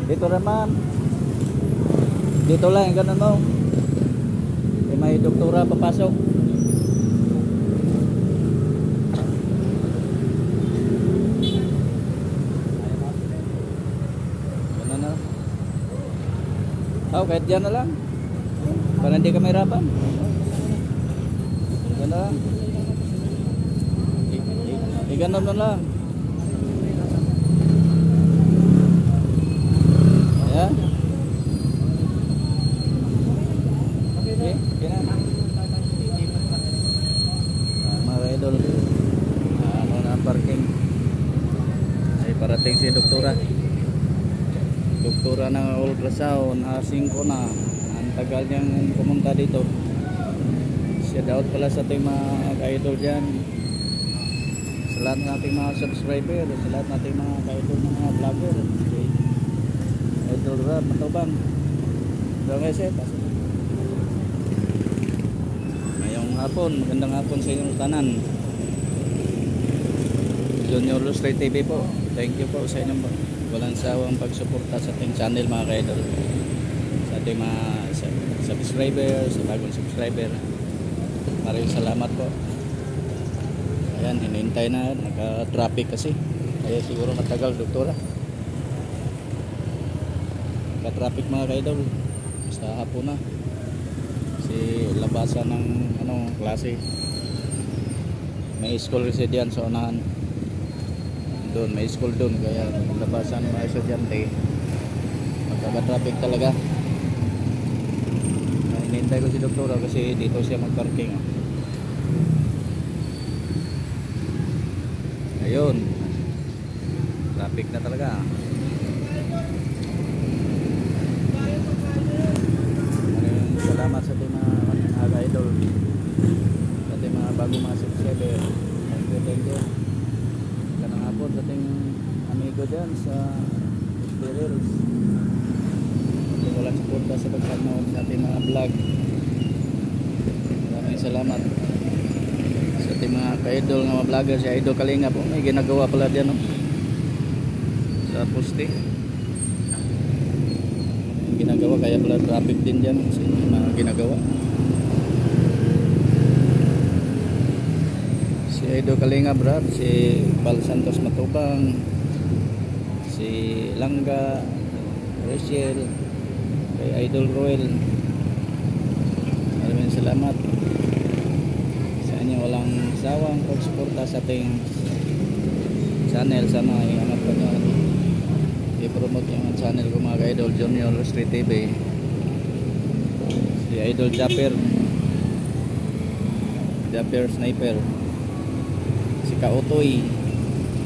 Dito naman. Dito lang, ganun mo. May doktora papasok. Ganun na. Kahit dyan na lang. Para hindi ka mahirapan. Ganun na lang. Ganun na lang. Ayan. Okay, ganun. Mga idol. Ano na ang parking. Ay parating si doktora. Doktora ng ultrasound. 5 na. Ang tagal niyang pumunta dito. Siya daw pala sa ating mga ka-idol dyan. Sa lahat ng ating mga subscriber, sa lahat ng ating mga ka-idol ng mga vlogger. Idol Rob Matubang. So guys, ngayong hapon, magandang hapon sa inyong tanan. Junior Lustre TV po. Thank you po sa inyong walang sawang pagsuporta sa ating channel mga ka-idol. Sa ating mga subscriber, sa bagong subscriber. Maraming salamat po. Ayan, hinihintay na, naka-traffic kasi. Kaya siguro matagal, doktora. Naka-traffic mga ka-idol. Basta hapon na. Kasi labasan ng klase. May school kasi diyan sa unahan. Doon, may school doon. Kaya labasan ng mga estudyante. Magkaka-traffic talaga. Hinihintay ko si doktora kasi dito siya mag-parking. Ayun, traffic na talaga. Maraming salamat sa ating mga idol, sa ating mga bagong mga subscriber. Thank you. Ganang hapon sa ating amigo dyan sa Experience. Walang suporta sa pagpanood sa ating mga vlog. Maraming salamat sa ating mga ka-idol nga mga vlogger. Si Idol Kalinga po may ginagawa pala dyan sa poste. May ginagawa kaya pala traffic din dyan kasi mga ginagawa. Si Idol Kalinga Brad, si Bal Santos Matubang, si Langga Rachel, kay Idol Roel. Maraming salamat sa inyo walang sawang pagsuporta sa ating channel. Sana iangat ko nyo, i-promote yung channel ko mga ka-idol. Junior Lustre TV, si Idol Japper Sniper, si Kautoy,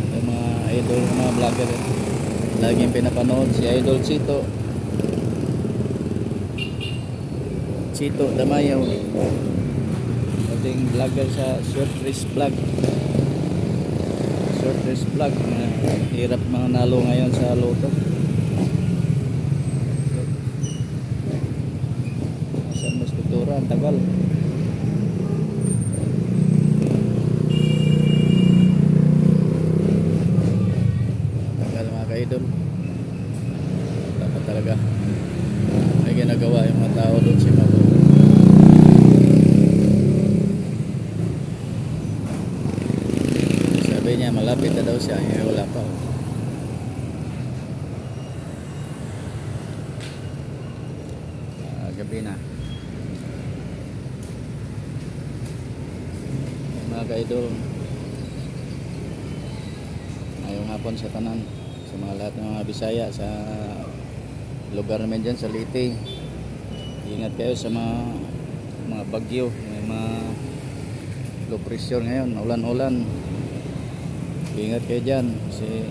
yung mga idol ng mga vlogger laging pinapanood. Si Idol Chito Damayaw, ating vlogger sa Short Race Vlog. Hirap manalo ngayon sa loto. Asan mas kultura, ang tagal. Mga ka-idol, dapat talaga may ginagawa yung mga tao doon si Mabu. Sabi niya malapit na daw siya, wala pa. Gabi na mga ka-idol. Ngayong hapon sa tanan, sa mga lahat ng mga Bisaya sa lugar namin dyan sa Leyte. Ingat kayo sa mga bagyo, may mga low pressure ngayon, ulan-ulan. Ingat kayo dyan kasi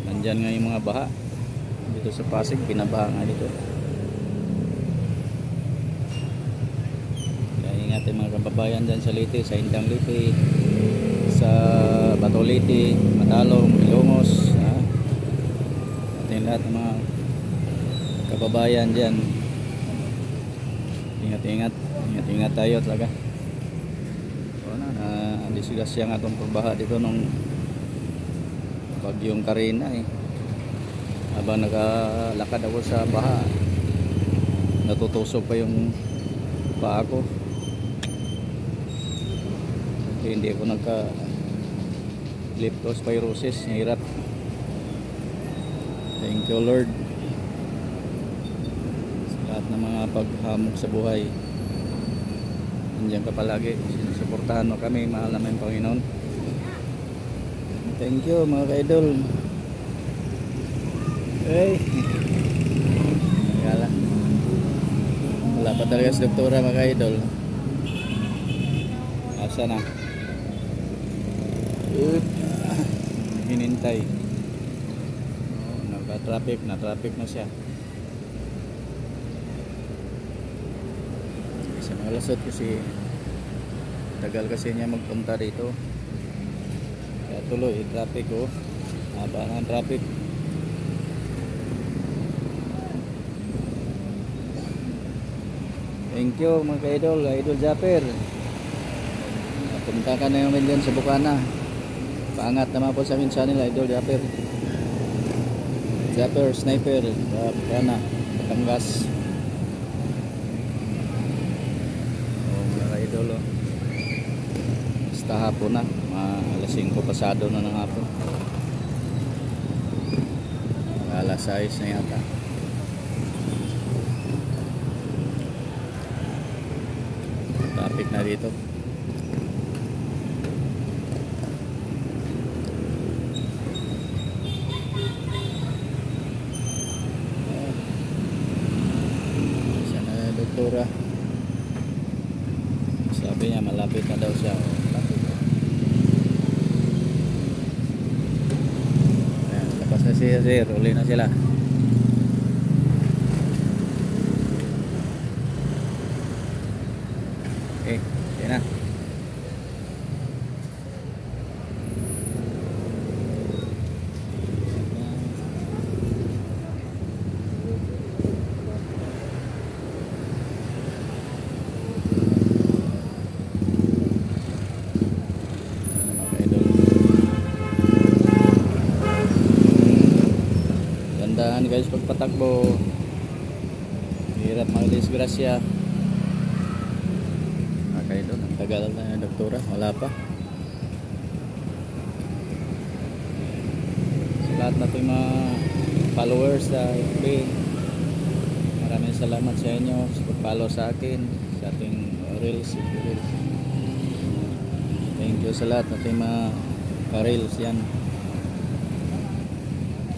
nandyan nga yung mga baha dito sa Pasig, pinabaha nga dito. Kaya ingat yung mga kababayan dyan sa Leyte, sa Indang Leyte, sa Bato Leyte, Matalong, Ilongos, ating lahat ng mga kababayan dyan. Ingat tayo talaga. So disgrasya nga itong pagbaha dito nung bagyong Karina Habang nakalakad ako sa baha, natutusok pa yung paa ko. Kasi hindi ako nagka leptospirosis, hirap. Thank you Lord sa lahat ng mga paghamok sa buhay. Nandiyan ka palagi, sinusuportahan mo kami, mahal naman yung Panginoon. Thank you mga ka-idol. Hey, wala pa talaga si doktora mga ka-idol. Asa na? Hinintay. Na-traffic na siya. Isa mga lasot kasi tagal kasi niya magpunta dito. Kaya tuloy traffic oh. Haba ng traffic. Thank you mga ka-idol, Idol Japper. Punta ka na namin dyan sa Bukana. Paangat naman po sa amin sa nila, Idol Japper. Japper, Sniper, Bukana, Batangas. Mga ka-idol oh. Basta hapon na, alas 5 pasado na ng hapon. Alas 6 na yata. Traffic na dito. Sana doktora. Sabi niya malapit na daw siya. Ayan, lapas na siya sir. Uli na sila. Okay, yan na. Tandaan guys pagpatakbo. Hirap mag-disgrasya. Idol, ang tagal na yung doktora, wala pa. Sa lahat na ito yung mga followers sa FB, maraming salamat sa inyo sa pag-follow sa akin sa ating reels. Thank you sa lahat na ito yung mga ka-reels yan.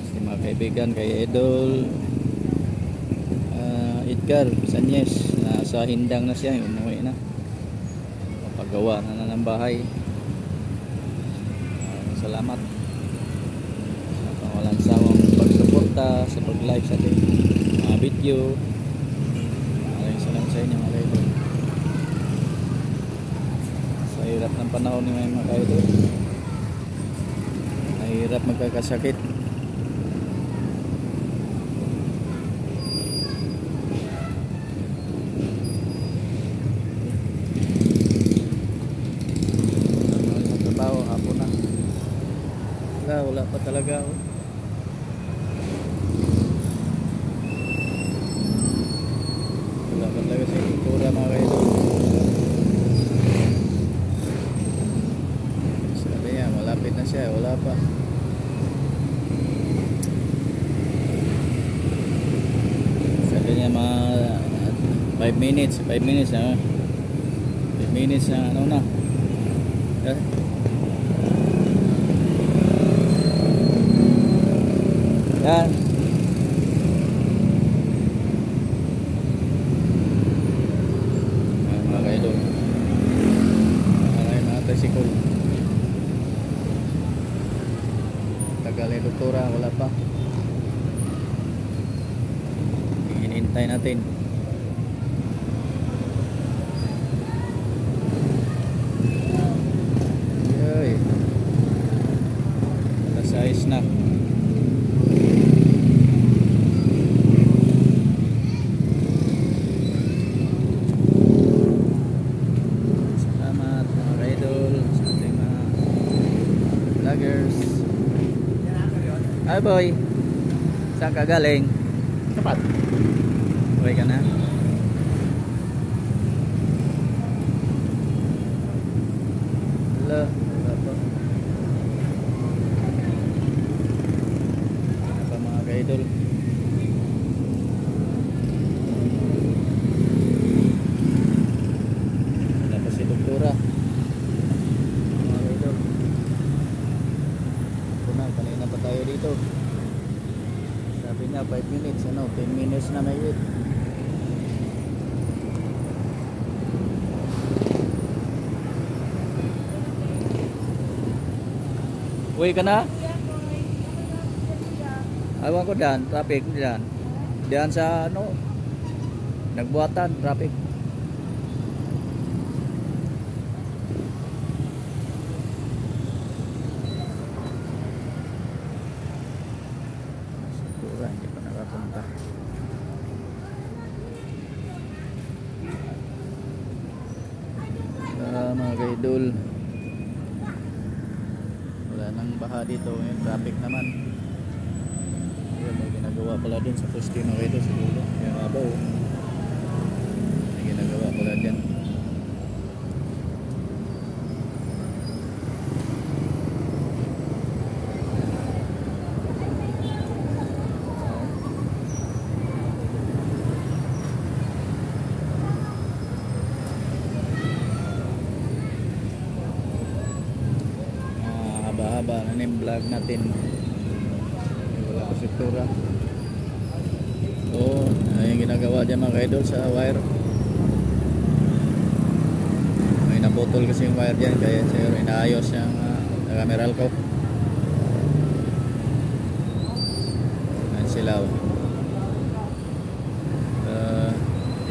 Sa mga kaibigan kay Idol Edgar Sanyes, nasa Hindang na siya, umuwi na, paggawa na ng bahay. Salamat sa walang sawang pagsuporta sa pag-like sa ating mga video. Maraming salamat sa inyo mga idol. Sa hirap ng panahon ng mga idol, mahirap magkakasakit. Wala pa talaga oh. Wala pa talaga sa kultura mga kaidol. Sabi niya malapit na siya, wala pa. Sabi niya mga 5 minutes ha? 5 minutes na ano na yan. Mga kaidol, mga tricycle. Tagal yung doktora, wala pa. Hinihintay natin. Yoy, alas 6 na. Hi boy. Saan ka galing? Kapat. Uwi ka na? Hello. Wala pa. Wala pa mga ka-idol. Wala pa si doktora. Mga ka-idol. Kanina pa tayo dito. Sabi niya 5 minutes, 10 minutes na may wait. Uwi ka na? Awan ko dyan, traffic dyan. Diyan sa nagbuhatan, traffic. Siguro hindi pa nakapunta. Mga kaidol, wala nang baha dito, yung traffic naman. Ayun, may ginagawa pala din sa poste mga kaidol siguro. Kaya mabaw. May ginagawa pala dyan. Haba na yung vlog natin. Wala pa sektora. Oo, yung ginagawa dyan mga kaidol sa wire. May naputol kasi yung wire dyan, kaya sir inaayos yung camera ko. Ayan sila.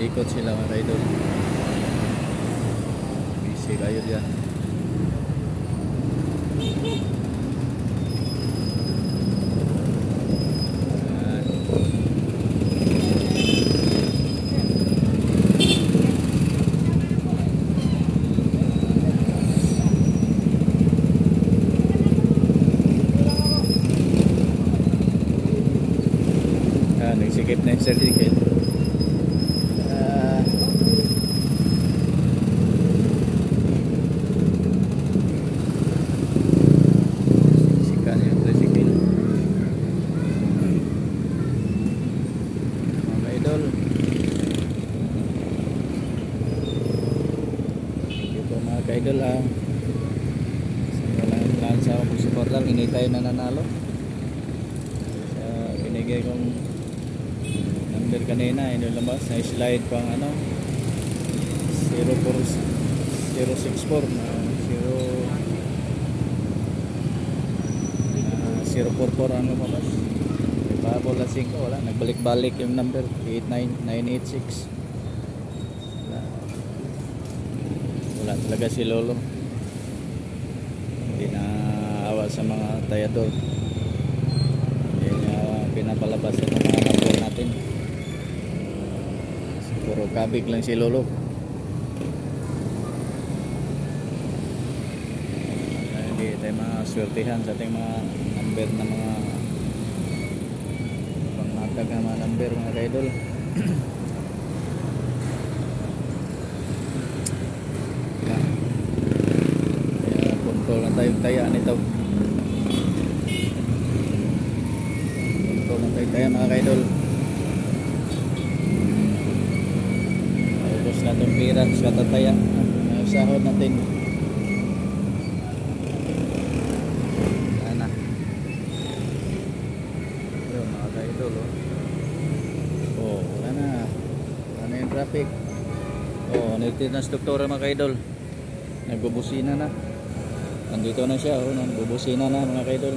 Ikot sila mga kaidol. Busy kayo dyan. Nagsikip na yung certificate. Sikan yung certificate. Mga idol, thank you po mga ka-idol. Walang plan sa akong supportal, hindi tayo nananalo. Binigay kong number kanina, inilabas na slide pang 04064 na 044 ang lumabas. Pabol na 5, wala, nagbalik-balik yung number 89986. Wala talaga si Lolo. Hindi na awa sa mga tayador. Hindi niya pinapalabas yung mga number natin. Puro kabig lang si Lolo. Hindi tayo maswertihan sa ating mga number na mga pangmatag na mga number mga kaidol. Kaya control lang tayong taya nito. Control lang tayong taya mga kaidol. Ubus na itong pira sa tataya. Sahod natin. Sana. Ayun mga kaidol. Oh, wala na. Wala na yung traffic. Oh, nagtinas doktora mga kaidol. Nagbubusina na. Nandito na siya. Oh, nagbubusina na mga kaidol.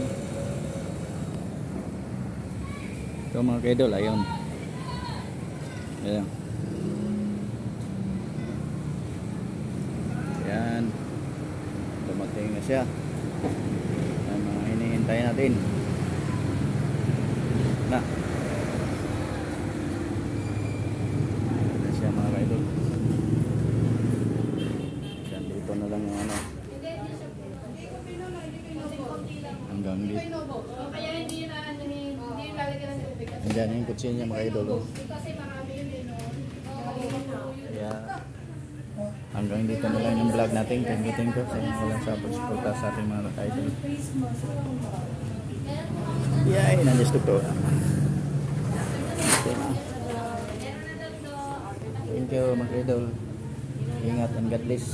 Ito mga kaidol. Ayun. Ayan. Yan, dumating na siya. Ang mga hinihintay natin na siya mga kaidol. Yan, dito na lang yung hanggang dito. Kaya hindi lalagyan ng tubig. Andyan yung kutsi niya mga idol. Oh. Kasi marami yun din noon. Kaya hanggang dito na lang yung vlog natin. Thank you sa inyo lang sa pagsuporta sa ating mga idol. Yay, nandiyan to. Okay na. Thank you mga idol. Ingat and God bless.